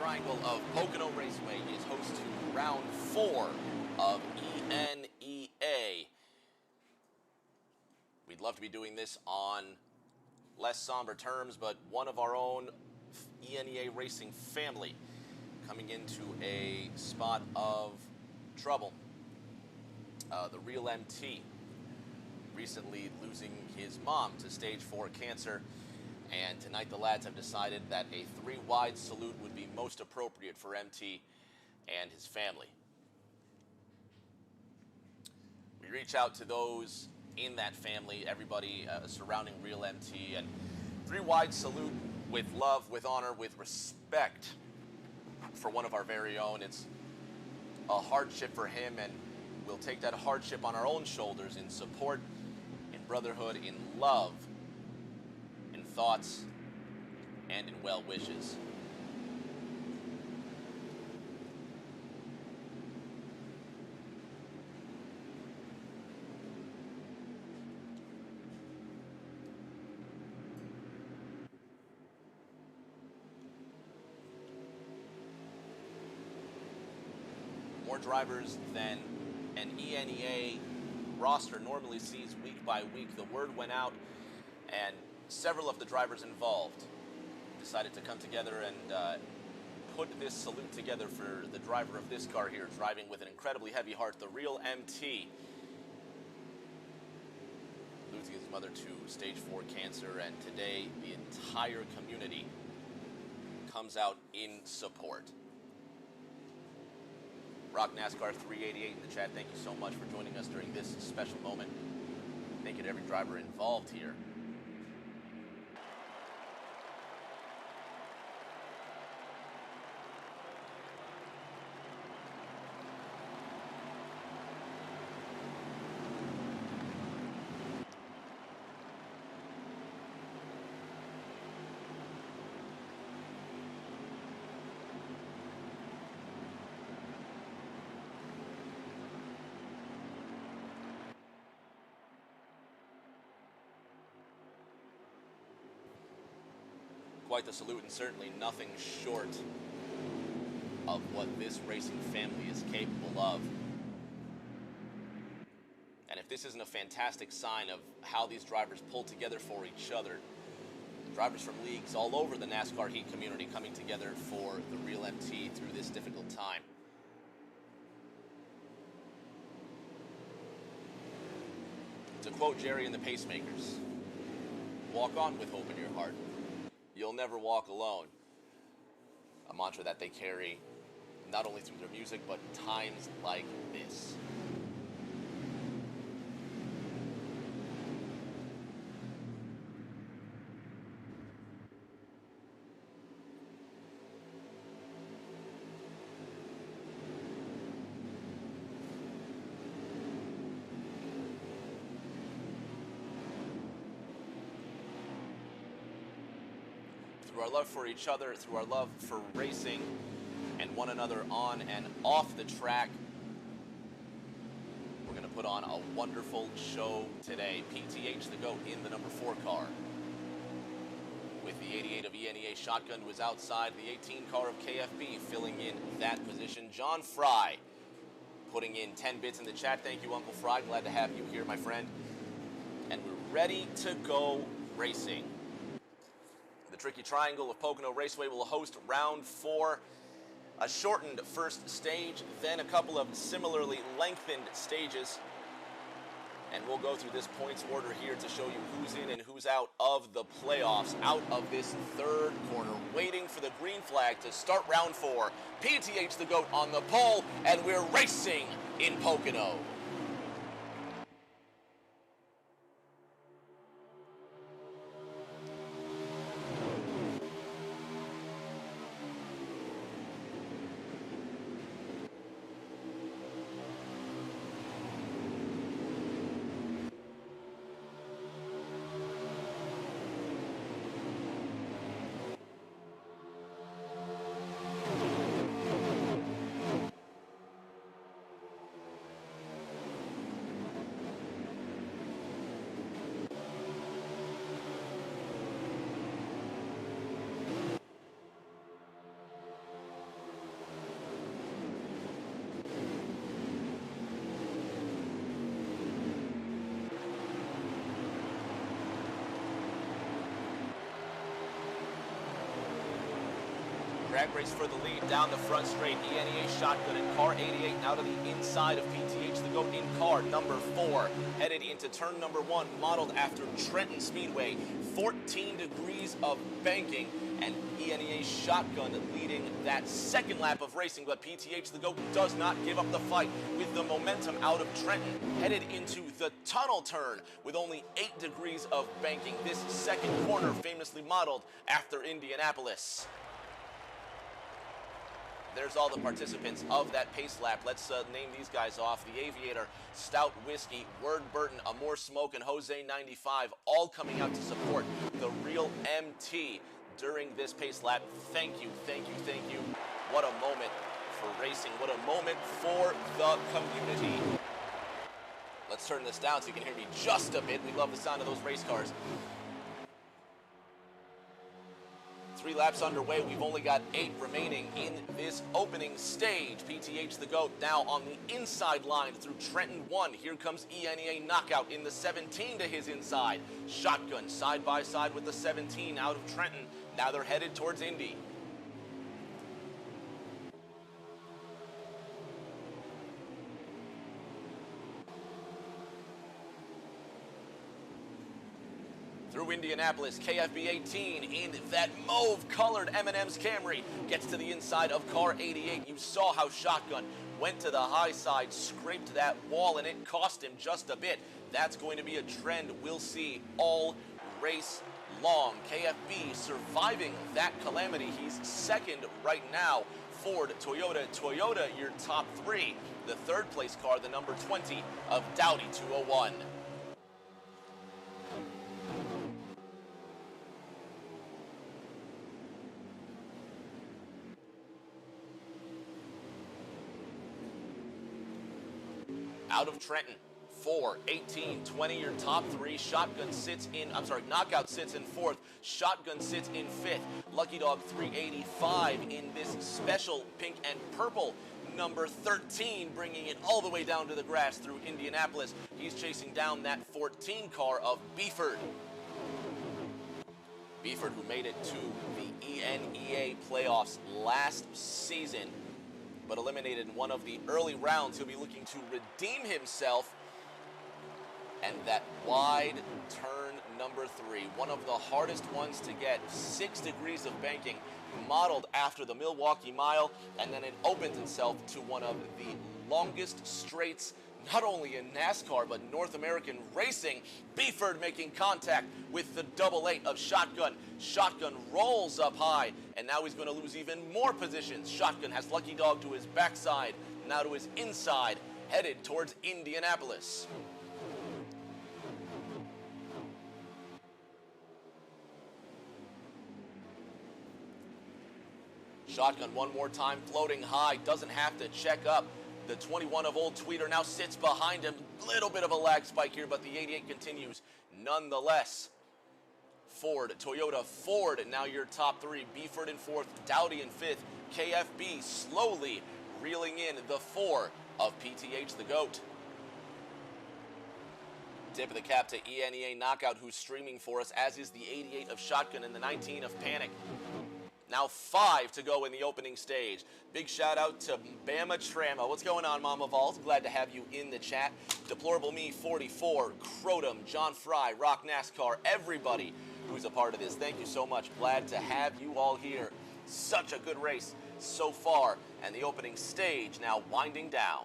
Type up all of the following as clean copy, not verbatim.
Triangle of Pocono Raceway is host to round 4 of ENEA. We'd love to be doing this on less somber terms, but one of our own ENEA racing family coming into a spot of trouble. The real MT recently losing his mom to stage 4 cancer, and tonight the lads have decided that a 3-wide salute would be most appropriate for MT and his family. We reach out to those in that family, everybody surrounding real MT, and 3-wide salute with love, with honor, with respect for one of our very own. It's a hardship for him, and we'll take that hardship on our own shoulders in support, in brotherhood, in love, in thoughts, and in well wishes. More drivers than an ENEA roster normally sees week by week. The word went out, and several of the drivers involved decided to come together and put this salute together for the driver of this car here, driving with an incredibly heavy heart, the real MT, losing his mother to stage 4 cancer, and today the entire community comes out in support. Rock NASCAR 388 in the chat, thank you so much for joining us during this special moment. Thank you to every driver involved here. Quite the salute, and certainly nothing short of what this racing family is capable of. And if this isn't a fantastic sign of how these drivers pull together for each other, drivers from leagues all over the NASCAR Heat community coming together for the real MT through this difficult time. To quote Jerry and the Pacemakers, walk on with hope in your heart. You'll never walk alone. A mantra that they carry not only through their music, but times like this. Through our love for each other, through our love for racing and one another on and off the track, we're going to put on a wonderful show today. PTH the GOAT in the number 4 car, with the 88 of ENEA shotgun to his outside, the 18 car of KFB filling in that position. John Fry putting in 10 bits in the chat. Thank you, Uncle Fry. Glad to have you here, my friend. And we're ready to go racing. The tricky triangle of Pocono Raceway will host round 4, a shortened first stage, then a couple of similarly lengthened stages. And we'll go through this points order here to show you who's in and who's out of the playoffs, out of this third corner, waiting for the green flag to start round 4. PTH the GOAT on the pole, and we're racing in Pocono. drag race for the lead down the front straight. ENEA shotgun in car 88 now to the inside of PTH the GOAT in car number 4. Headed into turn number 1, modeled after Trenton Speedway. 14 degrees of banking, and ENEA shotgun leading that second lap of racing, but PTH the GOAT does not give up the fight with the momentum out of Trenton. Headed into the tunnel turn with only 8 degrees of banking. This second corner famously modeled after Indianapolis. There's all the participants of that pace lap. Let's name these guys off. The Aviator, Stout Whiskey, Word Burton, Amore Smoke, and Jose 95, all coming out to support the real MT during this pace lap. Thank you, thank you, thank you. What a moment for racing. What a moment for the community. Let's turn this down so you can hear me just a bit. We love the sound of those race cars. 3 laps underway. We've only got 8 remaining in this opening stage. PTH the GOAT now on the inside line through Trenton 1. Here comes ENEA Knockout in the 17 to his inside. Shotgun side by side with the 17 out of Trenton. Now they're headed towards Indy. Through Indianapolis, KFB 18 in that mauve-colored M&M's Camry gets to the inside of car 88. You saw how Shotgun went to the high side, scraped that wall, and it cost him just a bit. That's going to be a trend we'll see all race long. KFB surviving that calamity. He's second right now. Ford, Toyota, your top 3. The third place car, the number 20 of Dowdy 201. Out of Trenton, 4, 18, 20, your top 3. Shotgun sits in, Knockout sits in 4th. Shotgun sits in 5th. Lucky Dog 385 in this special pink and purple number 13, bringing it all the way down to the grass through Indianapolis. He's chasing down that 14 car of Beeford. Beeford, who made it to the ENEA playoffs last season, but eliminated in one of the early rounds. He'll be looking to redeem himself. And that wide turn number 3, one of the hardest ones to get, 6 degrees of banking, modeled after the Milwaukee Mile, and then it opens itself to one of the longest straights, not only in NASCAR, but North American racing. Beeford making contact with the double 8 of Shotgun. Shotgun rolls up high, and now he's going to lose even more positions. Shotgun has Lucky Dog to his backside, now to his inside, headed towards Indianapolis. Shotgun one more time, floating high, doesn't have to check up. The 21 of Old Tweeter now sits behind him. Little bit of a lag spike here, but the 88 continues nonetheless. Ford, Toyota, Ford, now your top 3. Beeford in 4th, Dowdy in 5th. KFB slowly reeling in the 4 of PTH the GOAT. Tip of the cap to ENEA Knockout, who's streaming for us, as is the 88 of Shotgun and the 19 of Panic. Now 5 to go in the opening stage. Big shout out to Bama Trama. What's going on, Mama Vault? Glad to have you in the chat. Deplorable Me 44, Crotum, John Fry, Rock NASCAR, everybody who's a part of this. Thank you so much. Glad to have you all here. Such a good race so far, and the opening stage now winding down.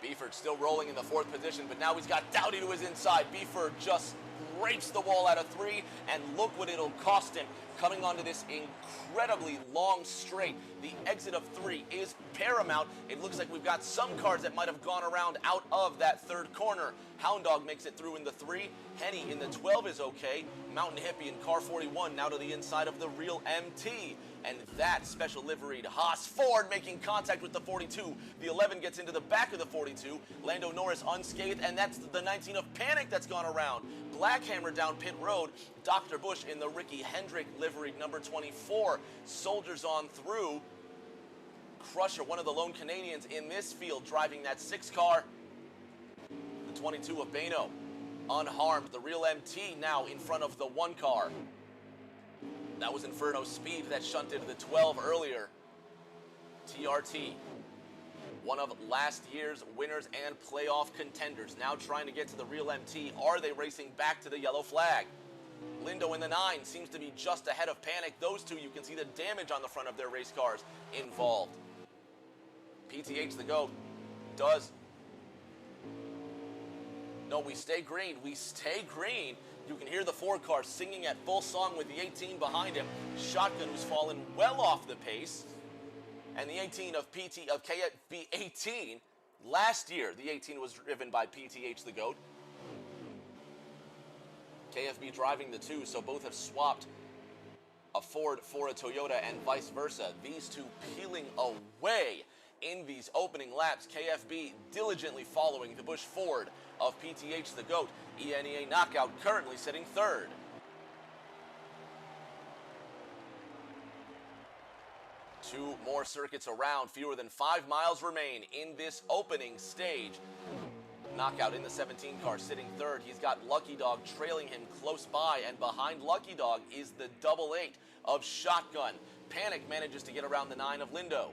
Beeford still rolling in the 4th position, but now he's got Dowdy to his inside. Beeford just scrapes the wall out of 3, and look what it'll cost him coming onto this incredibly long straight. The exit of 3 is paramount. It looks like we've got some cars that might have gone around out of that 3rd corner. Hound Dog makes it through in the 3. Henny in the 12 is okay. Mountain Hippie in car 41 now to the inside of the real MT. and that special liveried Haas Ford making contact with the 42. The 11 gets into the back of the 42. Lando Norris unscathed, and that's the 19 of Panic that's gone around. Blackhammer down pit road. Dr. Bush in the Ricky Hendrick liveried number 24 soldiers on through. Crusher, one of the lone Canadians in this field, driving that 6 car. The 22 of Bano, unharmed. The real MT now in front of the 1 car. That was Inferno Speed that shunted the 12 earlier. TRT, one of last year's winners and playoff contenders, now trying to get to the real MT. Are they racing back to the yellow flag? Lindo in the 9 seems to be just ahead of Panic. Those two, you can see the damage on the front of their race cars involved. PTH the GOAT does. No, we stay green. We stay green. You can hear the 4 car singing at full song with the 18 behind him. Shotgun, who's fallen well off the pace. And the 18 of KFB 18. Last year, the 18 was driven by PTH the GOAT. KFB driving the 2, so both have swapped a Ford for a Toyota and vice versa. These two peeling away in these opening laps. KFB diligently following the Bush Ford of PTH the GOAT. ENEA Knockout currently sitting 3rd. Two more circuits around. Fewer than 5 miles remain in this opening stage. Knockout in the 17 car sitting 3rd. He's got Lucky Dog trailing him close by, and behind Lucky Dog is the 88 of Shotgun. Panic manages to get around the 9 of Lindo.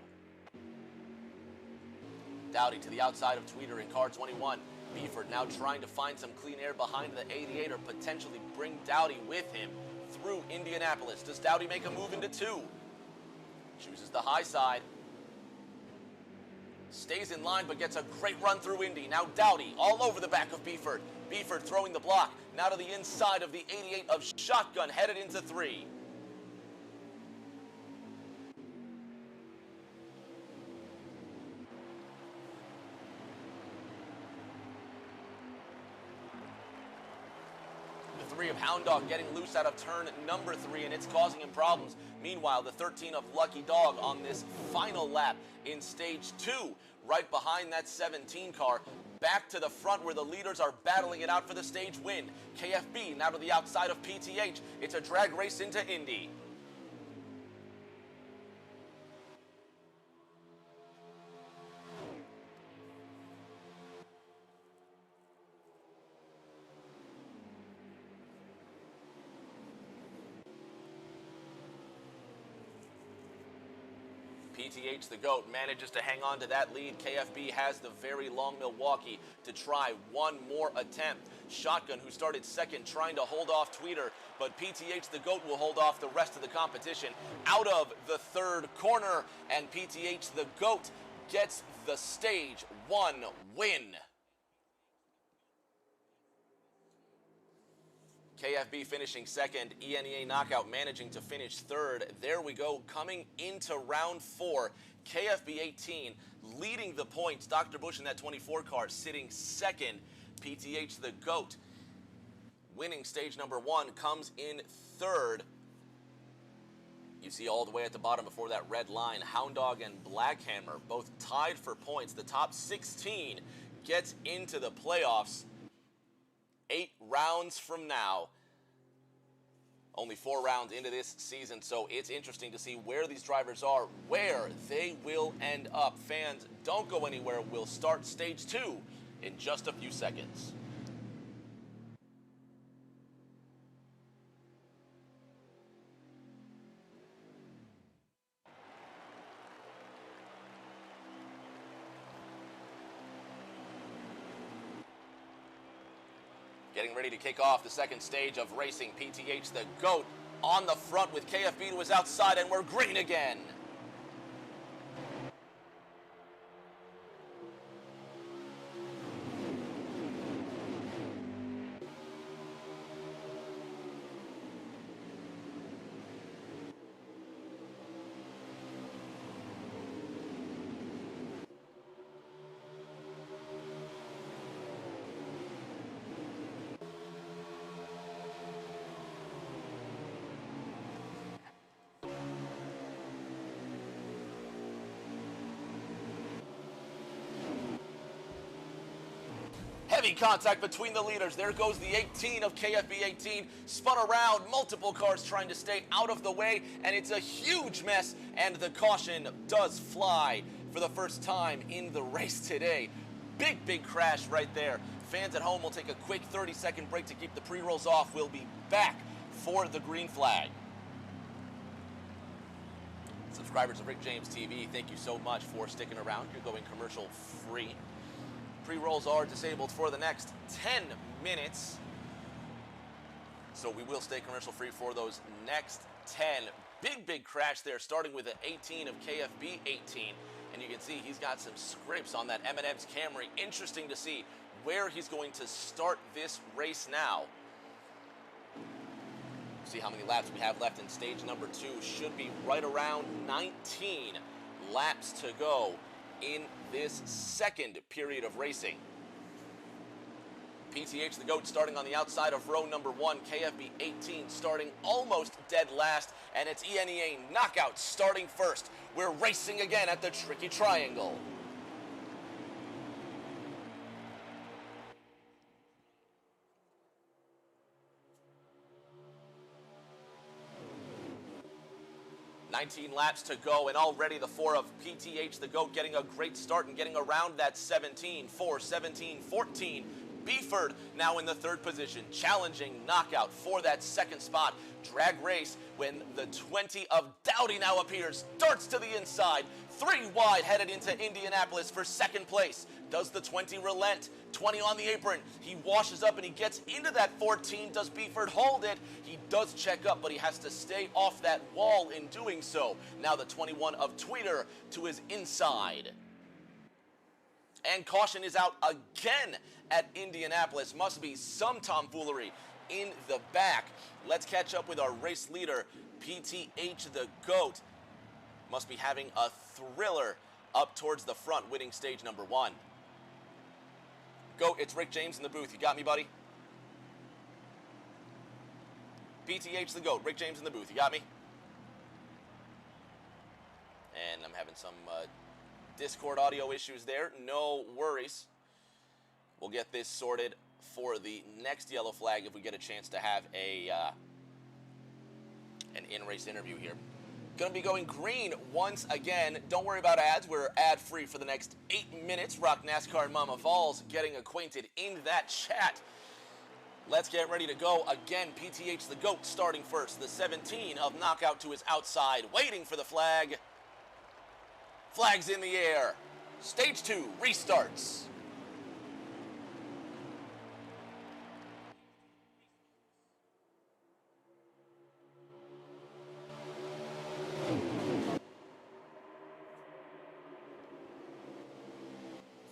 Dowdy to the outside of Tweeter in car 21. Beeford now trying to find some clean air behind the 88 or potentially bring Dowdy with him through Indianapolis. Does Dowdy make a move into 2? Chooses the high side. Stays in line but gets a great run through Indy. Now Dowdy all over the back of Beeford. Beeford throwing the block. Now to the inside of the 88 of Shotgun, headed into 3. The 3 of Hound Dog getting loose out of turn number 3, and it's causing him problems. Meanwhile, the 13 of Lucky Dog on this final lap in stage 2, right behind that 17 car, back to the front where the leaders are battling it out for the stage win. KFB now to the outside of PTH. It's a drag race into Indy. PTH the GOAT manages to hang on to that lead. KFB has the very long Milwaukee to try one more attempt. Shotgun, who started 2nd, trying to hold off Tweeter, but PTH the GOAT will hold off the rest of the competition out of the 3rd corner, and PTH the GOAT gets the stage 1 win. KFB finishing 2nd, ENEA Knockout managing to finish 3rd. There we go, coming into round 4. KFB 18 leading the points. Dr. Bush in that 24 car sitting 2nd. PTH the GOAT winning stage number 1 comes in 3rd. You see all the way at the bottom before that red line, Hound Dog and Blackhammer both tied for points. The top 16 gets into the playoffs. 8 rounds from now. Only 4 rounds into this season, so it's interesting to see where these drivers are, where they will end up. Fans, don't go anywhere. We'll start stage 2 in just a few seconds. Getting ready to kick off the 2nd stage of racing. PTH the GOAT on the front with KFB to his outside, and we're green again. Heavy contact between the leaders. There goes the 18 of KFB 18. Spun around, multiple cars trying to stay out of the way, and it's a huge mess, and the caution does fly for the first time in the race today. Big crash right there. Fans at home will take a quick 30-second break to keep the pre-rolls off. We'll be back for the green flag. Subscribers of Rick James TV, thank you so much for sticking around. You're going commercial free. Pre-rolls are disabled for the next 10 minutes. So we will stay commercial free for those next 10. Big crash there, starting with an 18 of KFB 18. And you can see he's got some scrapes on that M&M's Camry. Interesting to see where he's going to start this race now. See how many laps we have left in stage number 2. Should be right around 19 laps to go in this second period of racing. PTH the GOAT starting on the outside of row number 1. KFB 18 starting almost dead last. And it's ENEA Knockout starting first. We're racing again at the Tricky Triangle. $19 laps to go, and already the 4 of PTH the GOAT getting a great start and getting around that 17, 4, 17, 14. Beeford now in the 3rd position, challenging Knockout for that 2nd spot. Drag race when the 20 of Dowdy now appears, darts to the inside, 3 wide headed into Indianapolis for 2nd place. Does the 20 relent? 20 on the apron. He washes up and he gets into that 14. Does Beeford hold it? He does check up, but he has to stay off that wall in doing so. Now the 21 of Tweeter to his inside. And caution is out again at Indianapolis. Must be some tomfoolery in the back. Let's catch up with our race leader, PTH the GOAT. Must be having a thriller up towards the front, winning stage number 1. GOAT, it's Rick James in the booth. You got me, buddy? PTH the GOAT, Rick James in the booth. You got me? And I'm having some Discord audio issues there. No worries. We'll get this sorted for the next yellow flag if we get a chance to have an in-race interview here. Going to be going green once again. Don't worry about ads. We're ad-free for the next 8 minutes. Rock NASCAR and Mama Falls getting acquainted in that chat. Let's get ready to go. Again, PTH the GOAT starting first. The 17 of Knockout to his outside, waiting for the flag. Flag's in the air. Stage 2 restarts.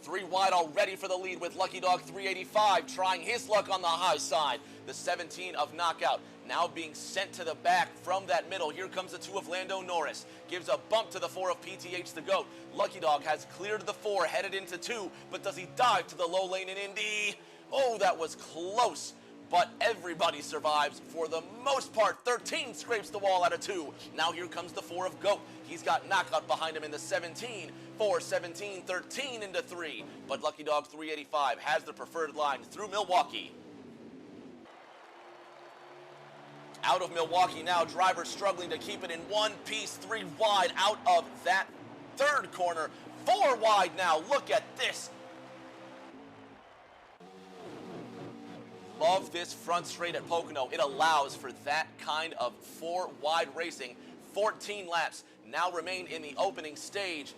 Three wide already for the lead with Lucky Dog 385 trying his luck on the high side. The 17 of Knockout now being sent to the back from that middle. Here comes the 2 of Lando Norris. Gives a bump to the 4 of PTH the GOAT. Lucky Dog has cleared the 4, headed into 2, but does he dive to the low lane in Indy? Oh, that was close. But everybody survives for the most part. 13 scrapes the wall out of 2. Now here comes the 4 of GOAT. He's got Knockout behind him in the 17. 4, 17, 13 into 3. But Lucky Dog 385 has the preferred line through Milwaukee. Out of Milwaukee now, drivers struggling to keep it in one piece. 3 wide out of that 3rd corner. 4 wide now. Look at this. Love this front straight at Pocono. It allows for that kind of 4 wide racing. 14 laps now remain in the opening stage.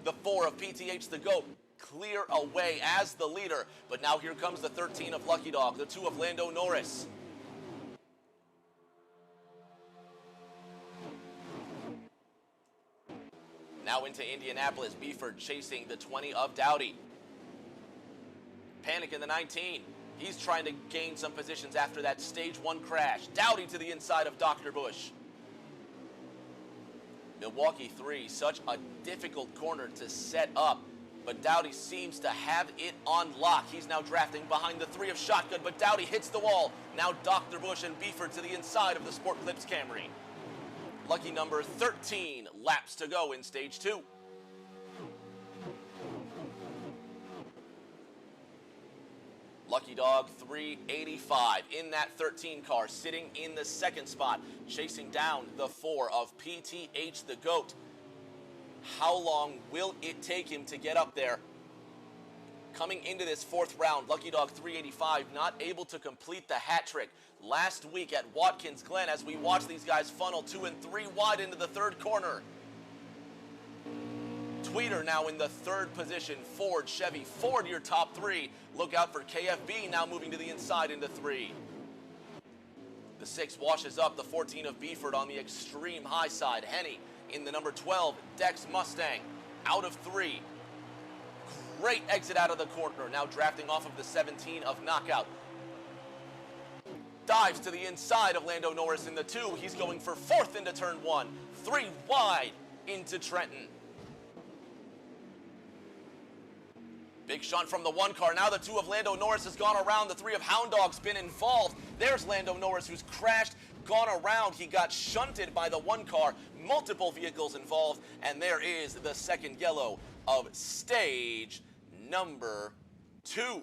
The 4 of PTH the GOAT clear away as the leader. But now here comes the 13 of Lucky Dog, the 2 of Lando Norris. Now into Indianapolis, Beeford chasing the 20 of Dowdy. Panic in the 19. He's trying to gain some positions after that stage 1 crash. Dowdy to the inside of Dr. Bush. Milwaukee 3, such a difficult corner to set up, but Dowdy seems to have it on lock. He's now drafting behind the 3 of Shotgun, but Dowdy hits the wall. Now Dr. Bush and Beeford to the inside of the Sport Clips Camry. Lucky number 13 laps to go in stage 2. Lucky Dog 385 in that 13 car, sitting in the second spot, chasing down the 4 of PTH the GOAT. How long will it take him to get up there? Coming into this fourth round, Lucky Dog 385 not able to complete the hat trick last week at Watkins Glen as we watch these guys funnel 2 and 3 wide into the third corner. Tweeter now in the third position. Ford, Chevy, Ford your top 3. Look out for KFB now moving to the inside into 3. The 6 washes up the 14 of Beeford on the extreme high side. Henny in the number 12, Dex Mustang out of 3. Great exit out of the corner, now drafting off of the 17 of Knockout. Dives to the inside of Lando Norris in the 2. He's going for 4th into turn 1. 3 wide into Trenton. Big shunt from the 1 car. Now the 2 of Lando Norris has gone around. The 3 of Hound Dog's been involved. There's Lando Norris who's crashed, gone around. He got shunted by the 1 car. Multiple vehicles involved. And there is the second yellow of stage number 2.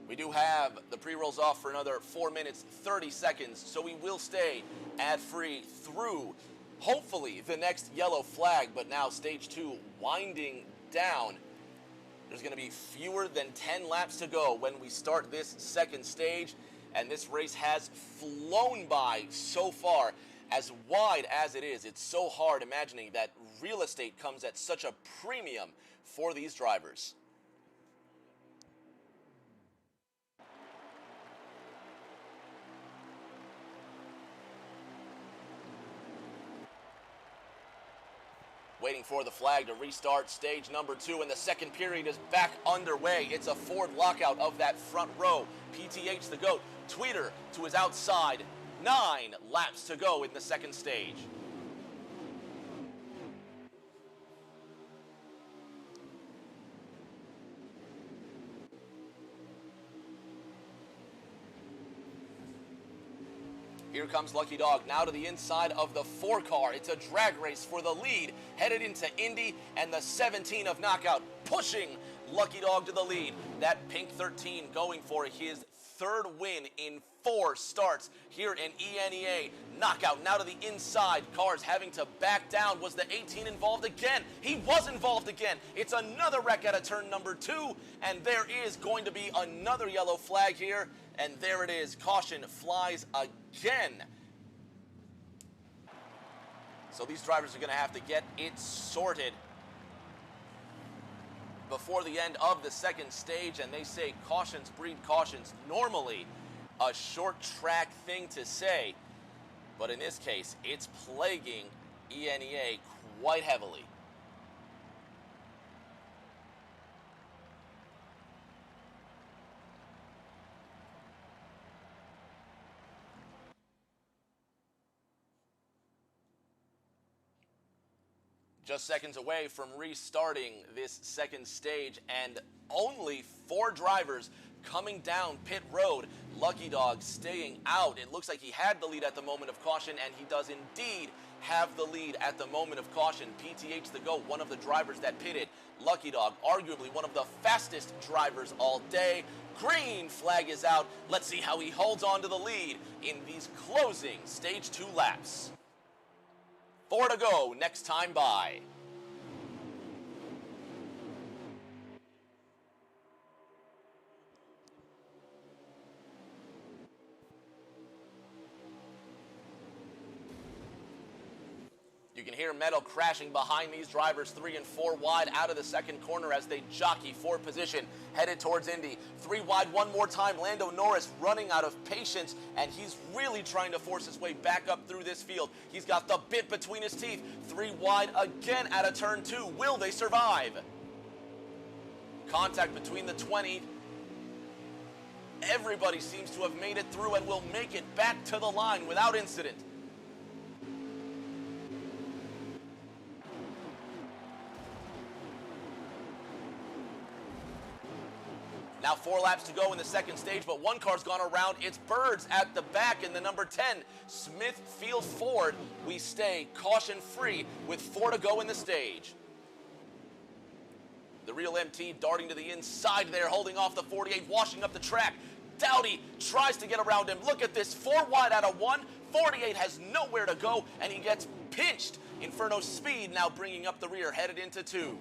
We do have the pre-rolls off for another 4 minutes, 30 seconds, so we will stay ad-free through, hopefully, the next yellow flag, but now stage 2 winding down. There's going to be fewer than 10 laps to go when we start this second stage, and this race has flown by so far. As wide as it is, it's so hard imagining that real estate comes at such a premium for these drivers. Waiting for the flag to restart stage number 2, and the second period is back underway. It's a Ford lockout of that front row. PTH the GOAT, Tweeter to his outside. 9 laps to go in the second stage. Here comes Lucky Dog, now to the inside of the 4 car. It's a drag race for the lead, headed into Indy, and the 17 of Knockout pushing Lucky Dog to the lead. That pink 13 going for his 3rd win in 4 starts here in ENEA. Knockout now to the inside. Cars having to back down. Was the 18 involved again? He was involved again. It's another wreck out of turn number 2, and there is going to be another yellow flag here. And there it is. Caution flies again. So these drivers are going to have to get it sorted before the end of the second stage. And they say cautions breed cautions. Normally a short track thing to say, but in this case, it's plaguing ENEA quite heavily. Just seconds away from restarting this second stage, and only 4 drivers coming down pit road. Lucky Dog staying out. It looks like he had the lead at the moment of caution, and he does indeed have the lead at the moment of caution. PTH the GOAT, one of the drivers that pitted. Lucky Dog, arguably one of the fastest drivers all day. Green flag is out. Let's see how he holds on to the lead in these closing stage 2 laps. 4 to go next time by. You can hear metal crashing behind these drivers. 3 and 4 wide out of the second corner as they jockey for position, headed towards Indy. 3 wide one more time. Lando Norris running out of patience, and he's really trying to force his way back up through this field. He's got the bit between his teeth. 3 wide again out of turn 2. Will they survive? Contact between the 20. Everybody seems to have made it through and will make it back to the line without incident. Now 4 laps to go in the second stage, but one car's gone around. It's Birds at the back in the number 10, Smithfield Ford. We stay caution-free with 4 to go in the stage. The real MT darting to the inside there, holding off the 48, washing up the track. Dowdy tries to get around him. Look at this, 4 wide out of 1. 48 has nowhere to go, and he gets pinched. Inferno Speed now bringing up the rear, headed into 2.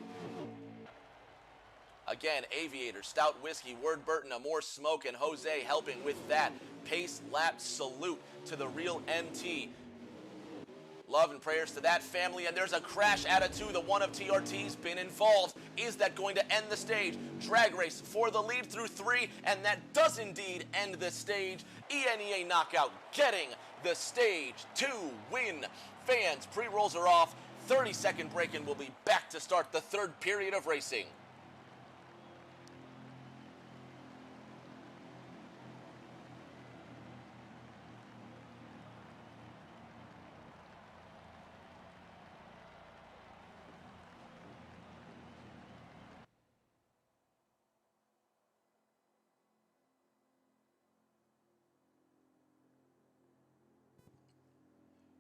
Again, Aviator, Stout Whiskey, Word Burton, Amore Smoke, and Jose helping with that. Pace lap salute to the real MT. Love and prayers to that family, and there's a crash out of 2. The one of TRT's been involved. Is that going to end the stage? Drag race for the lead through 3, and that does indeed end the stage. ENEA knockout getting the stage 2 win. Fans, pre-rolls are off. 30-second break, and we'll be back to start the 3rd period of racing.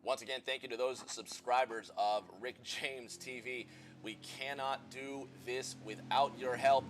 Once again, thank you to those subscribers of Rick James TV. We cannot do this without your help,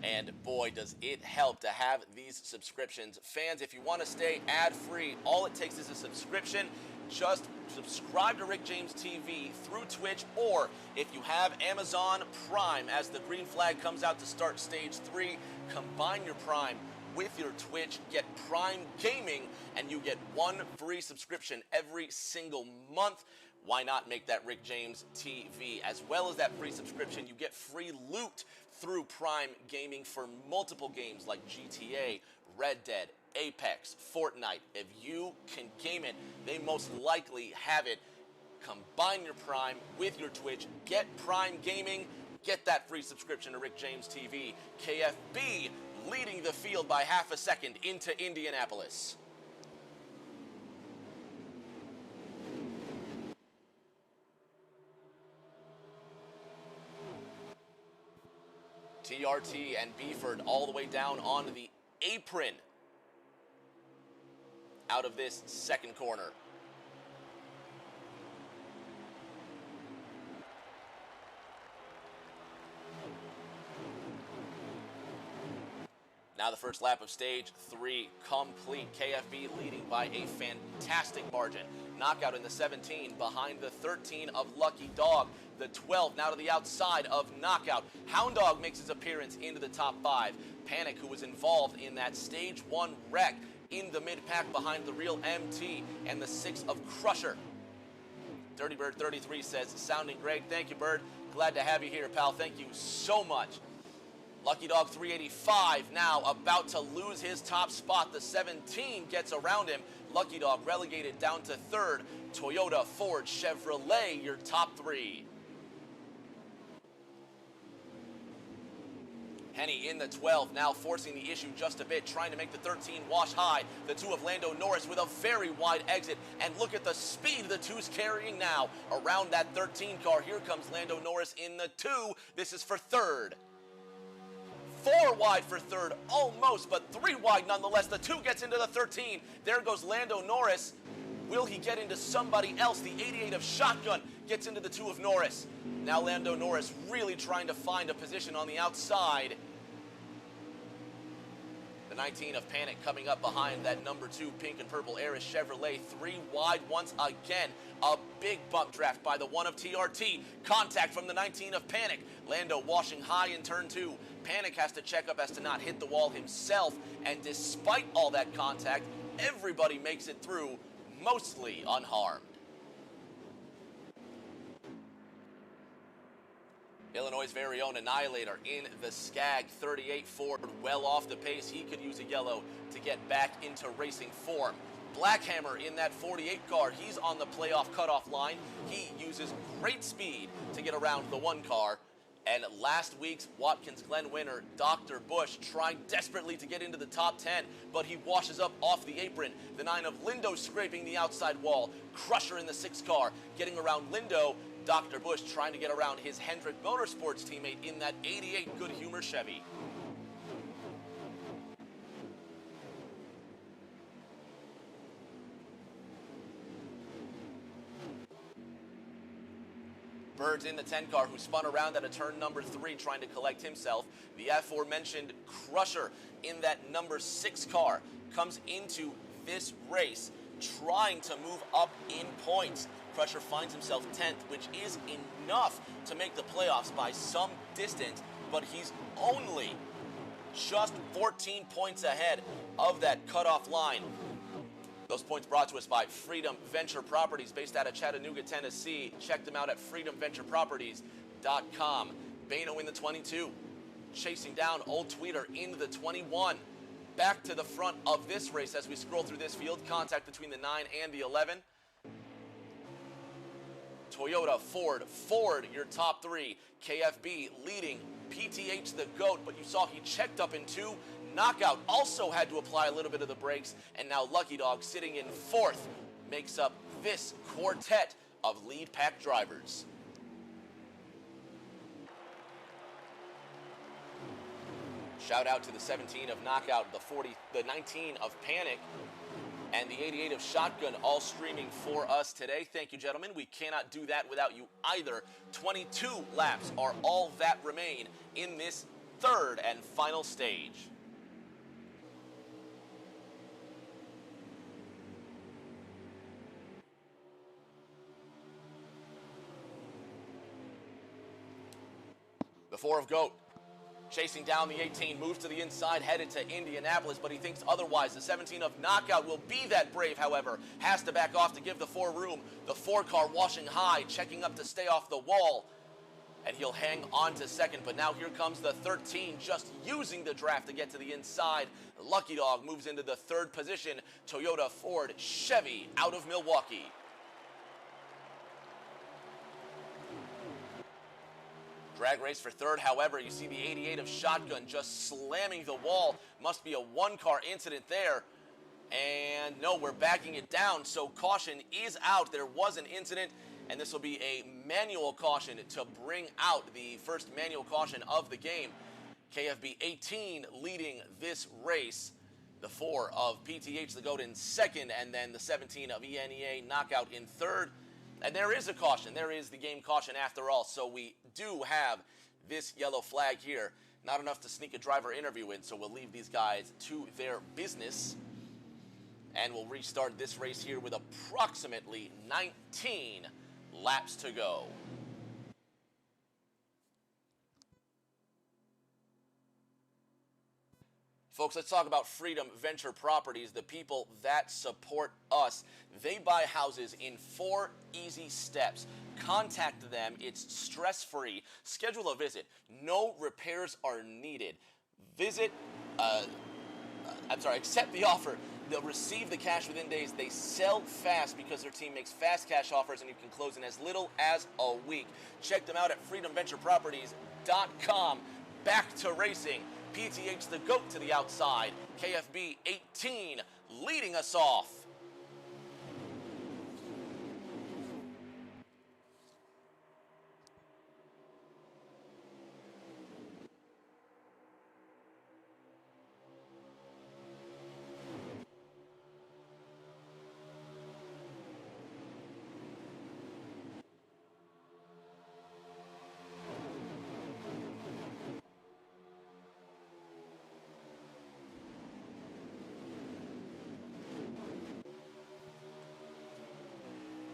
and boy, does it help to have these subscriptions. Fans, if you want to stay ad-free, all it takes is a subscription. Just subscribe to Rick James TV through Twitch, or if you have Amazon Prime, as the green flag comes out to start stage 3, combine your Prime with your Twitch, get Prime Gaming, and you get 1 free subscription every single month. Why not make that Rick James TV? As well as that free subscription, you get free loot through Prime Gaming for multiple games like GTA, Red Dead, Apex, Fortnite. If you can game it, they most likely have it. Combine your Prime with your Twitch, get Prime Gaming, get that free subscription to Rick James TV. KFB leading the field by half a second into Indianapolis. TRT and Beeford all the way down onto the apron out of this second corner. Now the first lap of stage 3 complete. KFB leading by a fantastic margin. Knockout in the 17 behind the 13 of Lucky Dog. The 12 now to the outside of Knockout. Hound Dog makes his appearance into the top 5. Panic, who was involved in that stage 1 wreck, in the mid-pack behind the real MT and the 6 of Crusher. Dirty Bird 33 says, sounding great. Thank you, Bird. Glad to have you here, pal. Thank you so much. Lucky Dog 385 now about to lose his top spot. The 17 gets around him. Lucky Dog relegated down to 3rd. Toyota, Ford, Chevrolet, your top 3. Henny in the 12, now forcing the issue just a bit, trying to make the 13 wash high. The 2 of Lando Norris with a very wide exit. And look at the speed the 2's carrying now around that 13 car. Here comes Lando Norris in the 2. This is for 3rd. 4 wide for 3rd, almost, but 3 wide nonetheless. The 2 gets into the 13. There goes Lando Norris. Will he get into somebody else? The 88 of Shotgun gets into the 2 of Norris. Now Lando Norris really trying to find a position on the outside. The 19 of Panic coming up behind that number 2 pink and purple Eris Chevrolet. 3 wide once again. A big bump draft by the 1 of TRT. Contact from the 19 of Panic. Lando washing high in turn 2. Panic has to check up as to not hit the wall himself. And despite all that contact, everybody makes it through mostly unharmed. Illinois' very own Annihilator in the Skag 38 Ford, well off the pace. He could use a yellow to get back into racing form. Blackhammer in that 48 car. He's on the playoff cutoff line. He uses great speed to get around the 1 car. And last week's Watkins Glen winner, Dr. Bush, trying desperately to get into the top 10, but he washes up off the apron. The 9 of Lindo scraping the outside wall. Crusher in the 6 car, getting around Lindo. Dr. Bush trying to get around his Hendrick Motorsports teammate in that 88 Good Humor Chevy. Birds in the 10 car, who spun around at a turn number 3 trying to collect himself. The aforementioned Crusher in that number 6 car comes into this race trying to move up in points. Crusher finds himself 10th, which is enough to make the playoffs by some distance, but he's only just 14 points ahead of that cutoff line. Those points brought to us by Freedom Venture Properties, based out of Chattanooga, Tennessee. Check them out at freedomventureproperties.com. Bano in the 22, chasing down Old Tweeter in the 21. Back to the front of this race as we scroll through this field. Contact between the 9 and the 11. Toyota, Ford, your top 3. KFB leading PTH the GOAT, but you saw he checked up in 2. Knockout also had to apply a little bit of the brakes, and now Lucky Dog, sitting in 4th, makes up this quartet of lead pack drivers. Shout out to the 17 of Knockout, the 19 of Panic, and the 88 of Shotgun, all streaming for us today. Thank you, gentlemen. We cannot do that without you either. 22 laps are all that remain in this third and final stage. The 4 of GOAT, chasing down the 18, moves to the inside, headed to Indianapolis, but he thinks otherwise. The 17 of Knockout will be that brave, however. Has to back off to give the 4 room. The 4 car washing high, checking up to stay off the wall, and he'll hang on to second. But now here comes the 13, just using the draft to get to the inside. Lucky Dog moves into the 3rd position. Toyota, Ford, Chevy out of Milwaukee. Drag race for 3rd, however, you see the 88 of Shotgun just slamming the wall. Must be a 1-car incident there. And no, we're backing it down, so caution is out. There was an incident, and this will be a manual caution to bring out the first manual caution of the game. KFB 18 leading this race. The 4 of PTH the GOAT in 2nd, and then the 17 of ENEA Knockout in 3rd. And there is a caution. There is the game caution after all. So we do have this yellow flag here. Not enough to sneak a driver interview in, so we'll leave these guys to their business. And we'll restart this race here with approximately 19 laps to go. Folks, let's talk about Freedom Venture Properties, the people that support us. They buy houses in 4 easy steps. Contact them. It's stress-free. Schedule a visit. No repairs are needed. Accept the offer. They'll receive the cash within days. They sell fast because their team makes fast cash offers, and you can close in as little as a week. Check them out at freedomventureproperties.com. Back to racing. PTH the GOAT to the outside. KFB 18 leading us off.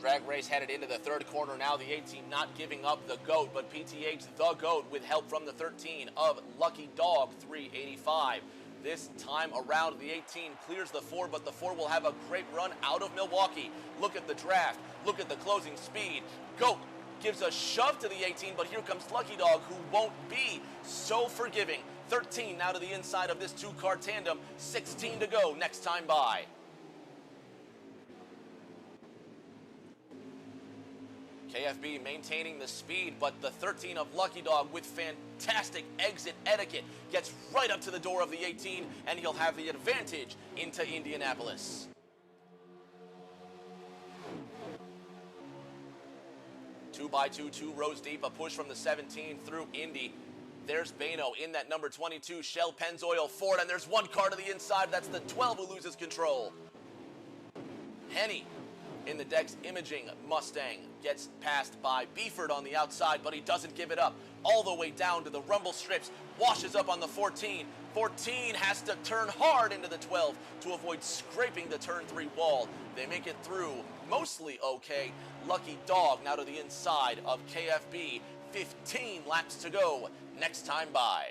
Drag race headed into the 3rd corner now. The 18 not giving up the GOAT, but PTH the GOAT with help from the 13 of Lucky Dog 385. This time around, the 18 clears the 4, but the 4 will have a great run out of Milwaukee. Look at the draft. Look at the closing speed. GOAT gives a shove to the 18, but here comes Lucky Dog, who won't be so forgiving. 13 now to the inside of this 2-car tandem. 16 to go next time by. KFB maintaining the speed, but the 13 of Lucky Dog with fantastic exit etiquette gets right up to the door of the 18, and he'll have the advantage into Indianapolis. Two by two, 2 rows deep, a push from the 17 through Indy. There's Bano in that number 22, Shell Pennzoil Ford, and there's 1 car to the inside. That's the 12 who loses control. Henny in the Dex Imaging Mustang. Gets passed by Beeford on the outside, but he doesn't give it up. All the way down to the rumble strips, washes up on the 14. 14 has to turn hard into the 12 to avoid scraping the turn 3 wall. They make it through mostly okay. Lucky Dog now to the inside of KFB. 15 laps to go next time by.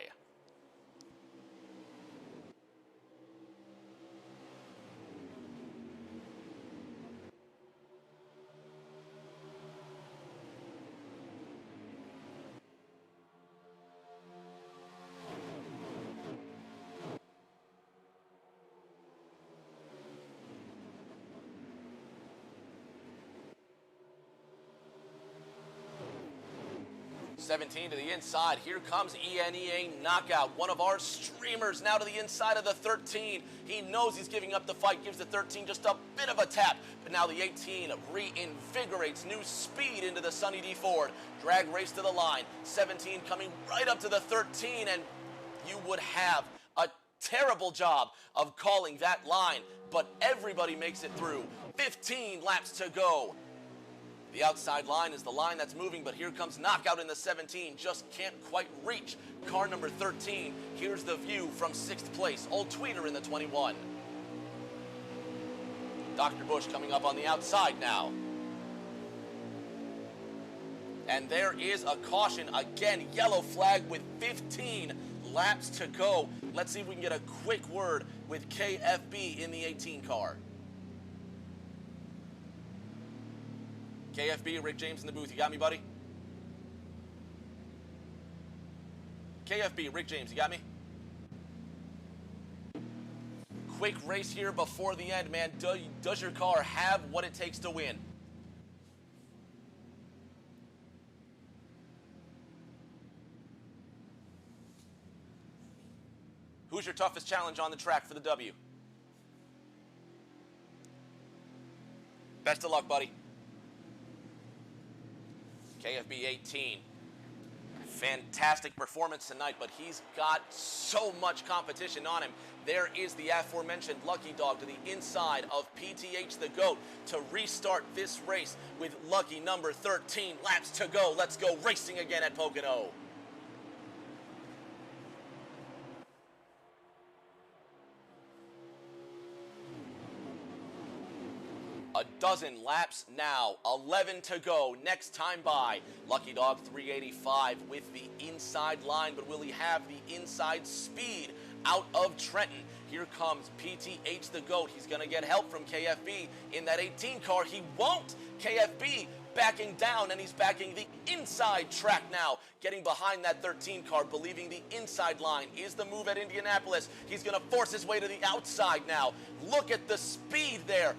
.17 to the inside. Here comes ENEA Knockout. One of our streamers now to the inside of the 13. He knows he's giving up the fight, gives the 13 just a bit of a tap. But now the 18 reinvigorates new speed into the Sunny D Ford. Drag race to the line. 17 coming right up to the 13, and you would have a terrible job of calling that line, but everybody makes it through. 15 laps to go. The outside line is the line that's moving, but here comes Knockout in the 17. Just can't quite reach car number 13. Here's the view from 6th place. Old Tweeter in the 21. Dr. Bush coming up on the outside now. And there is a caution. Again, yellow flag with 15 laps to go. Let's see if we can get a quick word with KFB in the 18 car. KFB, Rick James in the booth. You got me, buddy? KFB, Rick James, you got me? Quick race here before the end, man. Does your car have what it takes to win? Who's your toughest challenge on the track for the W? Best of luck, buddy. KFB 18. Fantastic performance tonight, but he's got so much competition on him. There is the aforementioned Lucky Dog to the inside of PTH the GOAT to restart this race with lucky number 13 laps to go. Let's go racing again at Pocono. A dozen laps now, 11 to go, next time by. Lucky Dog 385 with the inside line, but will he have the inside speed out of Trenton? Here comes PTH the GOAT. He's going to get help from KFB in that 18 car. He won't. KFB backing down, and he's backing the inside track now, getting behind that 13 car, believing the inside line is the move at Indianapolis. He's going to force his way to the outside now. Look at the speed there.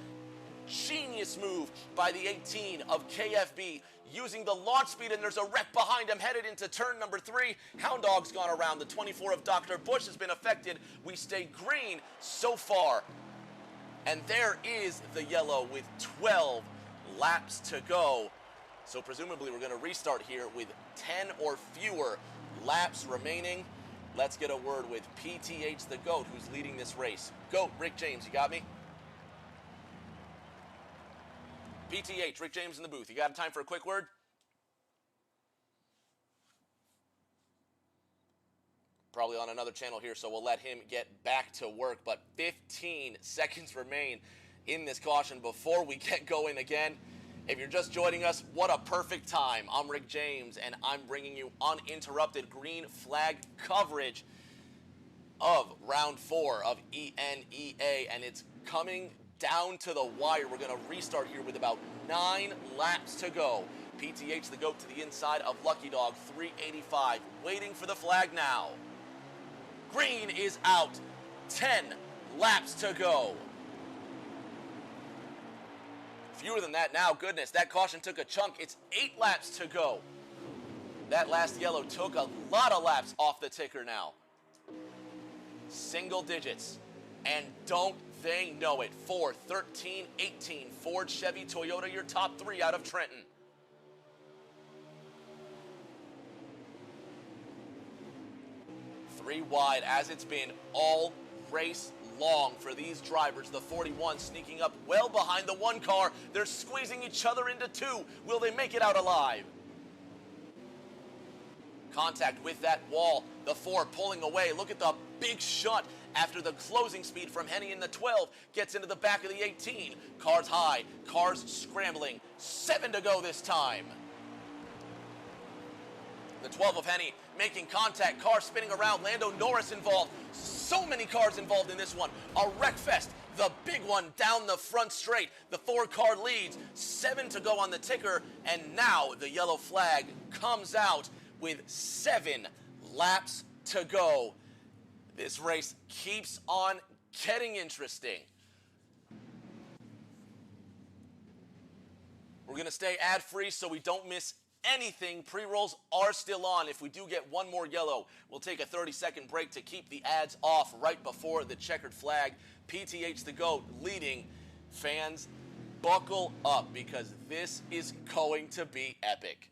Genius move by the 18 of KFB, using the launch speed, and there's a wreck behind him headed into turn number 3. Hound Dog's gone around. The 24 of Dr. Bush has been affected. We stay green so far. And there is the yellow with 12 laps to go. So presumably we're going to restart here with 10 or fewer laps remaining. Let's get a word with PTH the GOAT, who's leading this race. GOAT, Rick James, you got me? PTH, Rick James in the booth. You got time for a quick word? Probably on another channel here, so we'll let him get back to work. But 15 seconds remain in this caution before we get going again. If you're just joining us, what a perfect time. I'm Rick James, and I'm bringing you uninterrupted green flag coverage of round 4 of ENEA, and it's coming down to the wire. We're going to restart here with about 9 laps to go. PTH the GOAT to the inside of Lucky Dog 385, waiting for the flag now. Green is out. 10 laps to go. Fewer than that now. Goodness, that caution took a chunk. It's 8 laps to go. That last yellow took a lot of laps off the ticker now. Single digits. And don't they know it? 4, 13, 18. Ford, Chevy, Toyota, your top 3 out of Trenton. Three wide, as it's been all race long for these drivers. The 41 sneaking up well behind the 1 car. They're squeezing each other into 2. Will they make it out alive? Contact with that wall. The 4 pulling away. Look at the big shunt after the closing speed from Henny in the 12 gets into the back of the 18. Cars high, cars scrambling. 7 to go this time. The 12 of Henny making contact, car spinning around, Lando Norris involved. So many cars involved in this one. A wreck fest, the big one down the front straight. The 4 car leads, 7 to go on the ticker, and now the yellow flag comes out with 7 laps to go. This race keeps on getting interesting. We're going to stay ad-free so we don't miss anything. Pre-rolls are still on. If we do get one more yellow, we'll take a 30-second break to keep the ads off right before the checkered flag. PTH the GOAT leading. Fans, buckle up because this is going to be epic.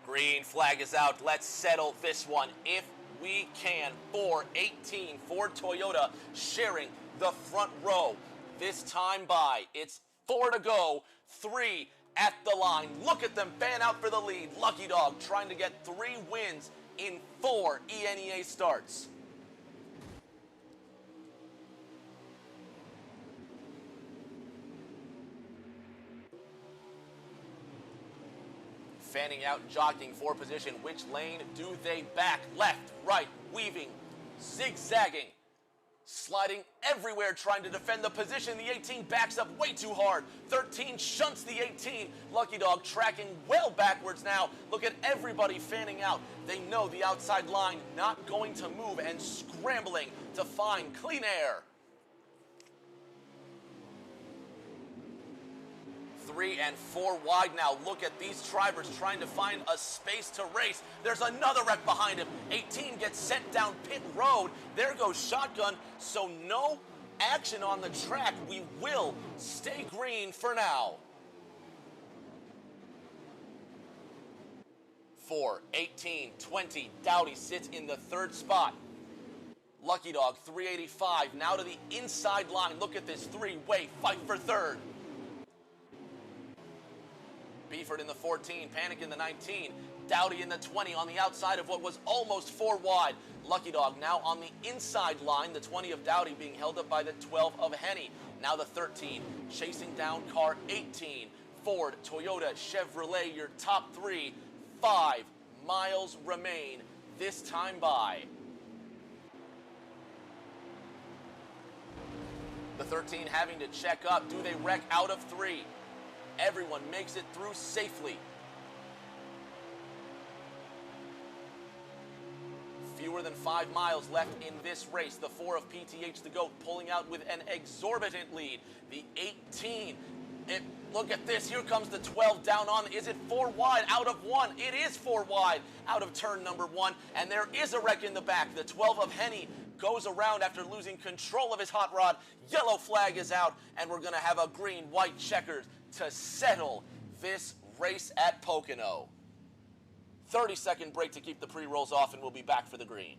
Green flag is out. Let's settle this one if we can. 4:18 for Toyota, sharing the front row. This time by, it's 4 to go, 3 at the line. Look at them fan out for the lead. Lucky Dog trying to get 3 wins in 4 ENEA starts. Fanning out, jockeying for position. Which lane do they back? Left, right, weaving, zigzagging, sliding everywhere, trying to defend the position. The 18 backs up way too hard. 13 shunts the 18. Lucky Dog tracking well backwards now. Look at everybody fanning out. They know the outside line not going to move and scrambling to find clean air. 3 and 4 wide now. Look at these drivers trying to find a space to race. There's another wreck behind him. 18 gets sent down pit road. There goes Shotgun. So no action on the track. We will stay green for now. 4, 18, 20. Dowdy sits in the 3rd spot. Lucky Dog, 385. Now to the inside line. Look at this 3-way fight for 3rd. Beeford in the 14, Panic in the 19, Dowdy in the 20 on the outside of what was almost 4 wide. Lucky Dog now on the inside line, the 20 of Dowdy being held up by the 12 of Henny. Now the 13, chasing down car 18. Ford, Toyota, Chevrolet, your top 3. 5 miles remain this time by. The 13 having to check up. Do they wreck out of 3? Everyone makes it through safely. Fewer than 5 miles left in this race. The 4 of PTH the GOAT pulling out with an exorbitant lead. The 18, look at this. Here comes the 12 down on. Is it 4 wide out of 1? It is 4 wide out of turn number 1. And there is a wreck in the back. The 12 of Henny goes around after losing control of his hot rod. Yellow flag is out, and we're going to have a green-white checkers to settle this race at Pocono. 30-second break to keep the pre-rolls off, and we'll be back for the green.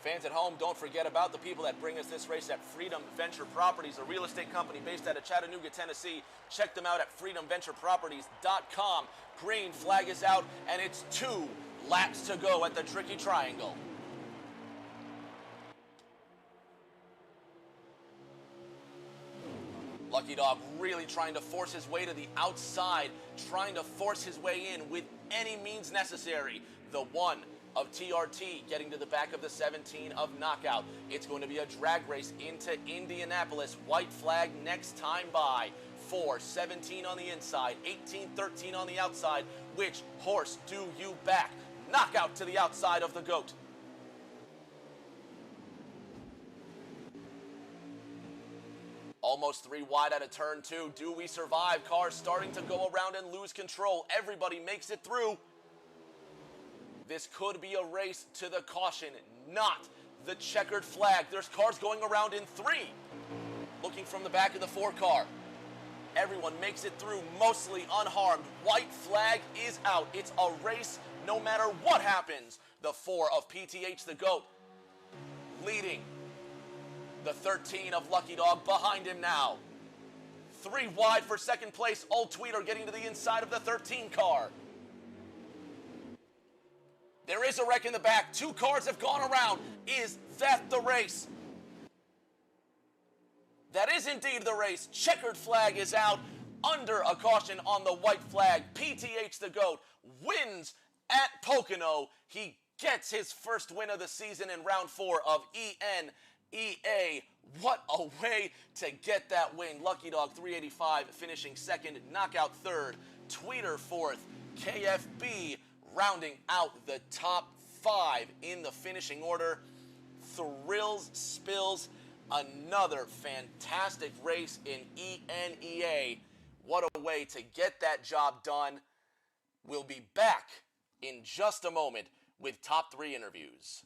Fans at home, don't forget about the people that bring us this race at Freedom Venture Properties, a real estate company based out of Chattanooga, Tennessee. Check them out at freedomventureproperties.com. Green flag is out, and it's 2 laps to go at the Tricky Triangle. Lucky Dog really trying to force his way to the outside, trying to force his way in with any means necessary. The 1 of TRT getting to the back of the 17 of Knockout. It's going to be a drag race into Indianapolis. White flag next time by. 4, 17 on the inside, 18, 13 on the outside. Which horse do you back? Knockout to the outside of the GOAT. Almost 3 wide out of turn 2. Do we survive? Cars starting to go around and lose control. Everybody makes it through. This could be a race to the caution, not the checkered flag. There's cars going around in 3. Looking from the back of the 4 car. Everyone makes it through mostly unharmed. White flag is out. It's a race no matter what happens. The 4 of PTH the GOAT leading. The 13 of Lucky Dog behind him now. 3 wide for second place. Old Tweeter getting to the inside of the 13 car. There is a wreck in the back. 2 cars have gone around. Is that the race? That is indeed the race. Checkered flag is out. Under a caution on the white flag. PTH the GOAT wins at Pocono. He gets his first win of the season in round 4 of ENEA. What a way to get that win. Lucky Dog 385 finishing second. Knockout third. Tweeter fourth. KFB rounding out the top 5 in the finishing order. Thrills, spills, another fantastic race in ENEA. What a way to get that job done. We'll be back in just a moment with top 3 interviews.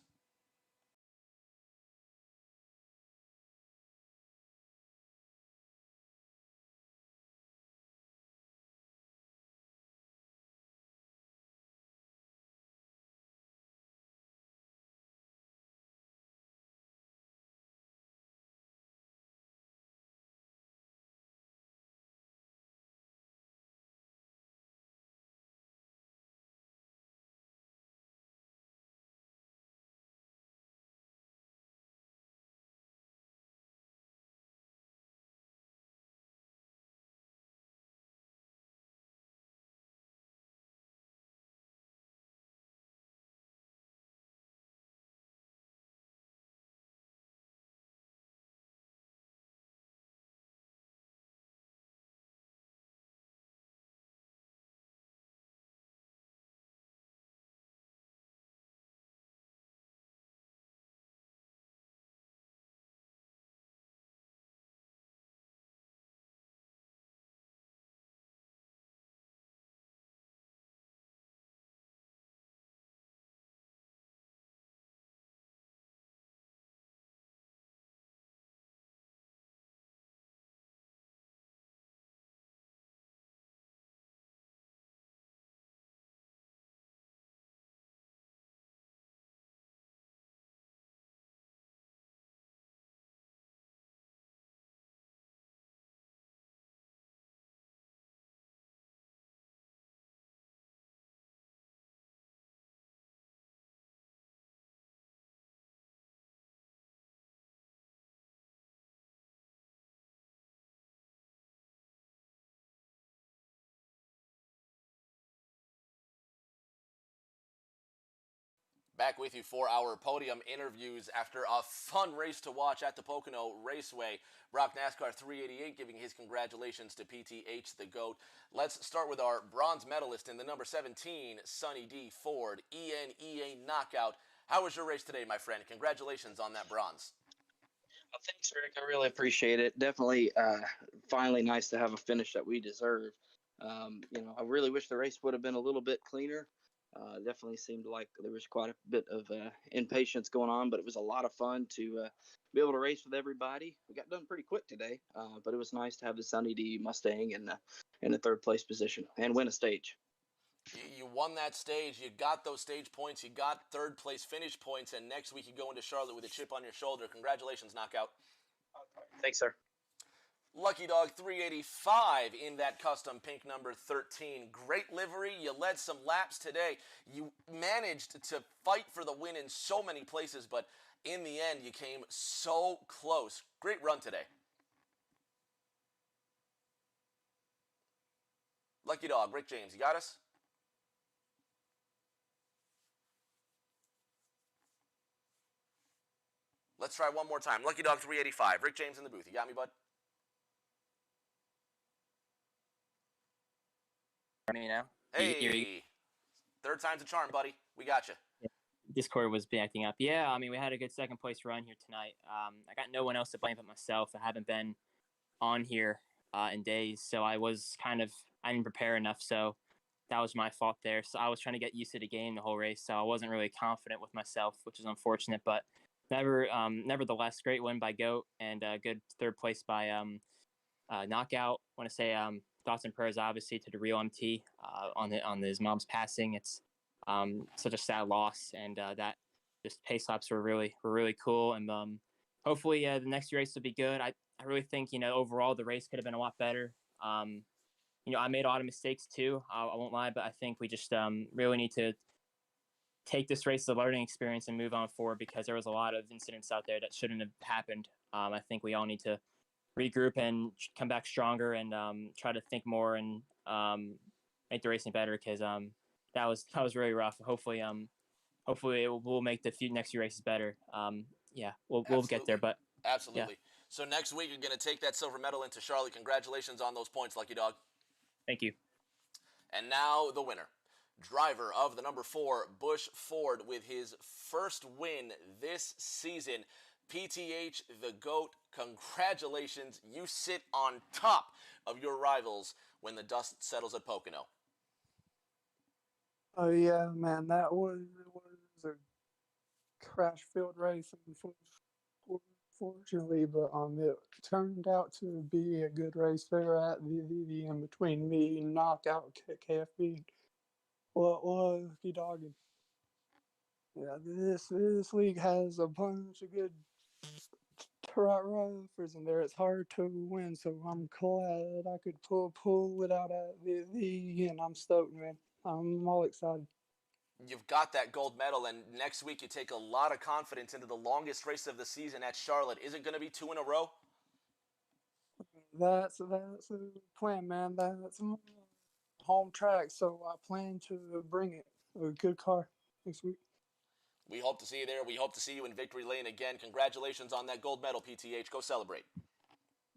Back with you for our podium interviews after a fun race to watch at the Pocono Raceway. Brock NASCAR 388 giving his congratulations to PTH the GOAT. Let's start with our bronze medalist in the number 17, Sonny D. Ford, ENEA Knockout. How was your race today, my friend? Congratulations on that bronze. Well, thanks, Rick. I really appreciate it. Definitely, finally nice to have a finish that we deserve. I really wish the race would have been a little bit cleaner. Definitely seemed like there was quite a bit of impatience going on, but it was a lot of fun to be able to race with everybody. We got done pretty quick today, but it was nice to have the Sunny D Mustang in the 3rd place position and win a stage. You won that stage. You got those stage points. You got 3rd place finish points, and next week you go into Charlotte with a chip on your shoulder. Congratulations, Knockout. Thanks, sir. Lucky Dog 385 in that custom pink number 13. Great livery. You led some laps today. You managed to fight for the win in so many places, but in the end, you came so close. Great run today. Lucky Dog, Rick James, you got us? Let's try one more time. Lucky Dog 385. Rick James in the booth. You got me, bud? Me now. Hey, third time's a charm, buddy. We got you. Discord was acting up. Yeah, I mean, we had a good second place run here tonight. I got no one else to blame but myself. I haven't been on here in days, so I didn't prepare enough. So that was my fault there. So I was trying to get used to the game the whole race, so I wasn't really confident with myself, which is unfortunate. But nevertheless, great win by Goat and good third place by Knockout. I want to say thoughts and prayers, obviously, to the real MT on his mom's passing. It's such a sad loss, and that just pace laps were really cool. And hopefully the next race will be good. I really think overall the race could have been a lot better. I made a lot of mistakes too. I won't lie, but I think we just really need to take this race as a learning experience and move on forward, because there was a lot of incidents out there that shouldn't have happened. I think we all need to regroup and come back stronger and try to think more and make the racing better, because that was really rough. Hopefully we'll make the next few races better. We'll get there, but absolutely. Yeah. So next week you're going to take that silver medal into Charlotte. Congratulations on those points, Lucky Dog. Thank you. And now the winner, driver of the number 4 Busch Ford, with his first win this season. PTH the GOAT, congratulations. You sit on top of your rivals when the dust settles at Pocono. Oh yeah, man, that was a crash-filled race, unfortunately, but it turned out to be a good race there at the end between me and Knockout KFB. Well, Lucky Dog. Yeah, this league has a bunch of good drivers in there. It's hard to win, so I'm glad I could pull it out at the end. I'm stoked, man. I'm all excited. You've got that gold medal, and next week you take a lot of confidence into the longest race of the season at Charlotte. Is it going to be 2 in a row? That's the plan, man. That's my home track, so I plan to bring it. A good car next week. We hope to see you there. We hope to see you in victory lane again. Congratulations on that gold medal, PTH. Go celebrate.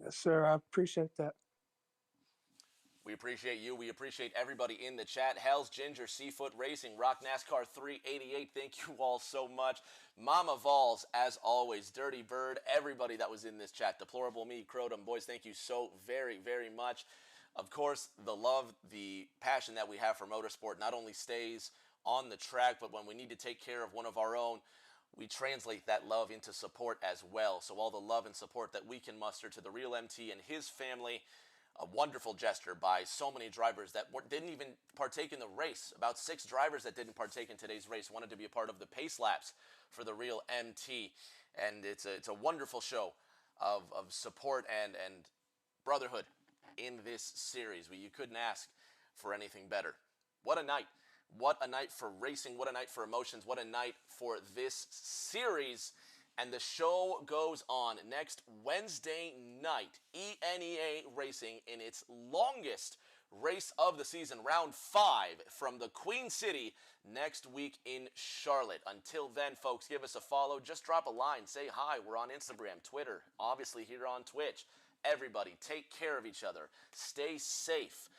Yes, sir. I appreciate that. We appreciate you. We appreciate everybody in the chat. Hell's Ginger, Seafoot Racing, Rock NASCAR 388. Thank you all so much. Mama Vols, as always. Dirty Bird, everybody that was in this chat. Deplorable Me, Crotum. Boys, thank you so very, very much. Of course, the love, the passion that we have for motorsport not only stays on the track, but when we need to take care of one of our own, we translate that love into support as well. So all the love and support that we can muster to the real MT and his family, a wonderful gesture by so many drivers that didn't even partake in the race. About 6 drivers that didn't partake in today's race wanted to be a part of the pace laps for the real MT. And it's a wonderful show of support and brotherhood in this series. You couldn't ask for anything better. What a night. What a night for racing. What a night for emotions. What a night for this series. And the show goes on next Wednesday night. ENEA Racing in its longest race of the season, round 5 from the Queen City next week in Charlotte. Until then, folks, give us a follow. Just drop a line. Say hi. We're on Instagram, Twitter, obviously here on Twitch. Everybody, take care of each other. Stay safe.